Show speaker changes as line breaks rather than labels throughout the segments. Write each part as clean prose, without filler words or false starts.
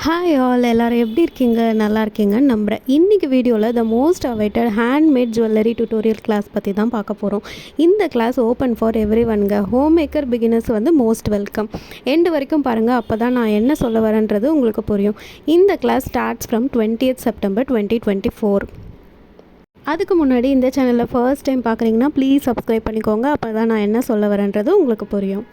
Hi all எல்லோரும் எப்படி இருக்கீங்க? நல்லா இருக்கீங்கன்னு நம்புகிறேன். இன்றைக்கி வீடியோவில் the most awaited handmade jewellery tutorial class பற்றி தான் பார்க்க போகிறோம். இந்த கிளாஸ் ஓப்பன் ஃபார் எவ்ரி ஒன்ங்க. Home maker beginners most welcome. End வரைக்கும் பாருங்கள், அப்போ தான் நான் என்ன சொல்ல வரேன்றது உங்களுக்கு புரியும். இந்த class starts from 20th September 2024. அதுக்கு முன்னாடி இந்த சேனலில் ஃபர்ஸ்ட் டைம் பார்க்குறீங்கன்னா ப்ளீஸ் சப்ஸ்கிரைப் பண்ணிக்கோங்க. அப்போ தான் நான் என்ன சொல்ல வரேன்றது உங்களுக்கு புரியும்.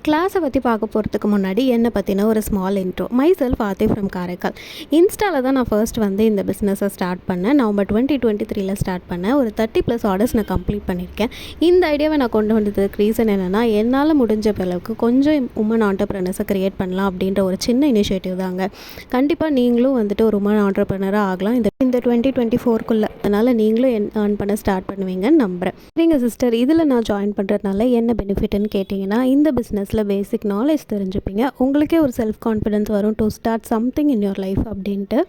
கிளாஸை பற்றி பார்க்க போகிறதுக்கு முன்னாடி என்னை பற்றின ஒரு small intro. Myself Aarthi from Karaikal. இன்ஸ்டாவில் தான் நான் ஃபர்ஸ்ட் இந்த பிஸ்னஸை ஸ்டார்ட் பண்ணேன். நவம்பர் 2023 ஸ்டார்ட் பண்ணேன். ஒரு 30+ ஆர்டர்ஸ் நான் கம்ப்ளீட் பண்ணியிருக்கேன். இந்த ஐடியாவை நான் கொண்டு வந்ததுக்கு ரீசன் என்னென்னா, என்னால் முடிஞ்ச அளவுக்கு கொஞ்சம் உமன் ஆண்டர்ப்ரனர்ஸை க்ரியேட் பண்ணலாம் அப்படின்ற ஒரு சின்ன இனிஷியேட்டிவ் தாங்க. கண்டிப்பாக நீங்களும் ஒரு உமன் ஆண்டர்ப்ரனராக ஆகலாம் இந்த 2024க்குள்ளே. அதனால் நீங்களும் ஏர்ன் பண்ண ஸ்டார்ட் பண்ணுவீங்கன்னு நம்புகிறேன். சரிங்க சிஸ்டர், இதில் நான் ஜாயின் பண்ணுறதுனால என்ன பெனிஃபிட்னு கேட்டிங்கன்னா, இந்த பிஸ்னஸில் பேசிக் நாலேஜ் தெரிஞ்சுப்பீங்க. உங்களுக்கே ஒரு செல்ஃப் கான்ஃபிடென்ஸ் வரும் to start something in your life அப்படின்ட்டு.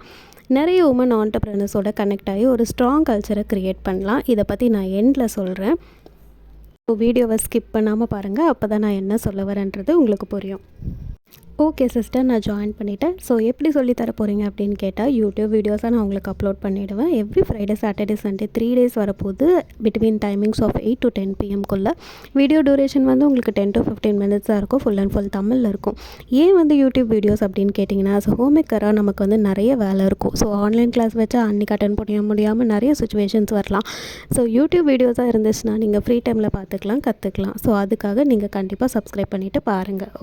நிறைய உமன் ஆண்டர்ப்ரனர்ஸோட கனெக்ட் ஆகி ஒரு ஸ்ட்ராங் கல்ச்சரை க்ரியேட் பண்ணலாம். இதை பற்றி நான் எண்டில் சொல்கிறேன். வீடியோவை ஸ்கிப் பண்ணாமல் பாருங்கள். அப்போ தான் நான் என்ன சொல்ல வரேன்றது உங்களுக்கு புரியும். ஓகே சிஸ்டர், நான் ஜாயின் பண்ணிவிட்டேன். ஸோ எப்படி சொல்லித்தர போகிறீங்க அப்படின்னு கேட்டால், யூடியூப் வீடியோஸாக நான் உங்களுக்கு அப்லோட் பண்ணிவிடுவேன். Every Friday, Saturday, Sunday 3 days வரப்போது. Between timings of 8 to 10 PM video duration உங்களுக்கு 10 to 15 minutes தான் இருக்கும். ஃபுல் அண்ட் ஃபுல் தமிழில் இருக்கும். ஏன் யூடியூப் வீடியோஸ் அப்படின்னு கேட்டிங்கன்னா, ஹோம் மேக்கராக நமக்கு நிறைய வேலை இருக்கும். ஸோ ஆன்லைன் கிளாஸ் வச்சா அன்றைக்கி அட்டன் பண்ண முடியாமல் நிறைய சுச்சுவேஷன்ஸ் வரலாம். ஸோ யூடியூப் வீடியோஸாக இருந்துச்சுன்னா நீங்கள் ஃப்ரீ டைமில் பார்த்துக்கலாம், கற்றுக்கலாம். ஸோ அதுக்காக நீங்கள் கண்டிப்பாக சப்ஸ்கிரைப் பண்ணிவிட்டு பாருங்கள்.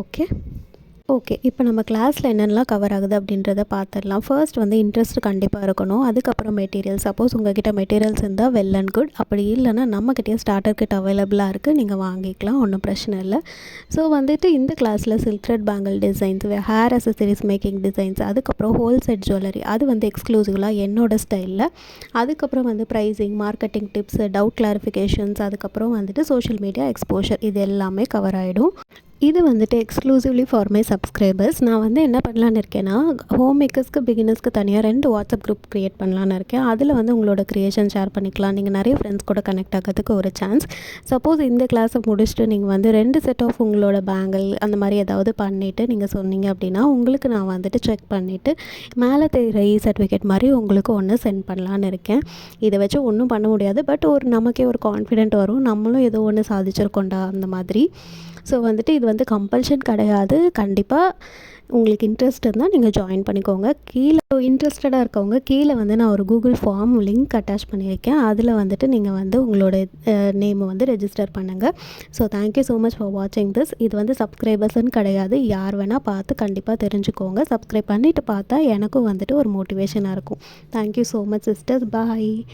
ஓகே, இப்போ நம்ம கிளாஸில் என்னென்னலாம் கவர் ஆகுது அப்படின்றத பார்த்துடலாம். ஃபர்ஸ்ட் இன்ட்ரெஸ்ட் கண்டிப்பாக இருக்கணும். அதுக்கப்புறம் மெட்டீரியல், சப்போஸ் உங்கள்கிட்ட மெட்டீரியல்ஸ் இருந்தால் வெல் அண்ட் குட். அப்படி இல்லைனா நம்மக்கிட்டே ஸ்டார்டர் கிட் அவைலபிளாக இருக்குது, நீங்கள் வாங்கிக்கலாம், ஒன்றும் பிரச்சனை இல்லை. ஸோ இந்த கிளாஸில் silk thread bangle designs, hair accessories making designs, அதுக்கப்புறம் ஹோல் செட் ஜுவல்லரி, அது எக்ஸ்க்ளூசிவாக என்னோடய ஸ்டைலில். அதுக்கப்புறம் pricing, marketing tips, doubt clarifications, அதுக்கப்புறம் சோஷியல் மீடியா எக்ஸ்போஷர், இது எல்லாமே கவர் ஆகிடும். இது எக்ஸ்க்ளூசிவ்லி ஃபார் மை சப்ஸ்கிரைபர்ஸ். நான் என்ன பண்ணலான்னு இருக்கேன்னா, ஹோம் மேக்கர்ஸ்க்கு பிகினர்ஸ்க்கு தனியாக 2 வாட்ஸ்அப் குரூப் க்ரியேட் பண்ணலான்னு இருக்கேன். அதில் உங்களோட க்ரியேஷன் ஷேர் பண்ணிக்கலாம். நீங்கள் நிறைய ஃப்ரெண்ட்ஸ் கூட கனெக்ட் ஆகிறதுக்கு ஒரு சான்ஸ். சப்போஸ் இந்த கிளாஸை முடிச்சுட்டு நீங்கள் 2 செட் ஆஃப் உங்களோட பேங்கிள் அந்த மாதிரி ஏதாவது பண்ணிவிட்டு நீங்கள் சொன்னீங்க அப்படின்னா, உங்களுக்கு நான் செக் பண்ணிவிட்டு மேலே தெரிகிற சர்டிஃபிகேட் மாதிரி உங்களுக்கு ஒன்று சென்ட் பண்ணலான்னு இருக்கேன். இதை வச்சு ஒன்றும் பண்ண முடியாது, பட் நமக்கே ஒரு கான்ஃபிடென்ட் வரும், நம்மளும் ஏதோ ஒன்று சாதிச்சிருக்கோண்டா அந்த மாதிரி. ஸோ இது கம்பல்ஷன் கிடையாது. கண்டிப்பாக உங்களுக்கு இன்ட்ரெஸ்ட் இருந்தால் நீங்கள் ஜாயின் பண்ணிக்கோங்க. கீழே இன்ட்ரெஸ்டடாக இருக்கவங்க கீழே நான் ஒரு கூகுள் ஃபார்ம் லிங்க் அட்டாச் பண்ணியிருக்கேன். அதில் நீங்கள் உங்களோட நேமை ரெஜிஸ்டர் பண்ணுங்கள். So thank you so much for வாட்சிங் திஸ். இது சப்ஸ்கிரைபர்ஸ்ன்னு கிடையாது, யார் வேணால் பார்த்து கண்டிப்பாக தெரிஞ்சுக்கோங்க. சப்ஸ்கிரைப் பண்ணிவிட்டு பார்த்தா எனக்கும் ஒரு மோட்டிவேஷனாக இருக்கும். Thank you so much sisters. பாய்.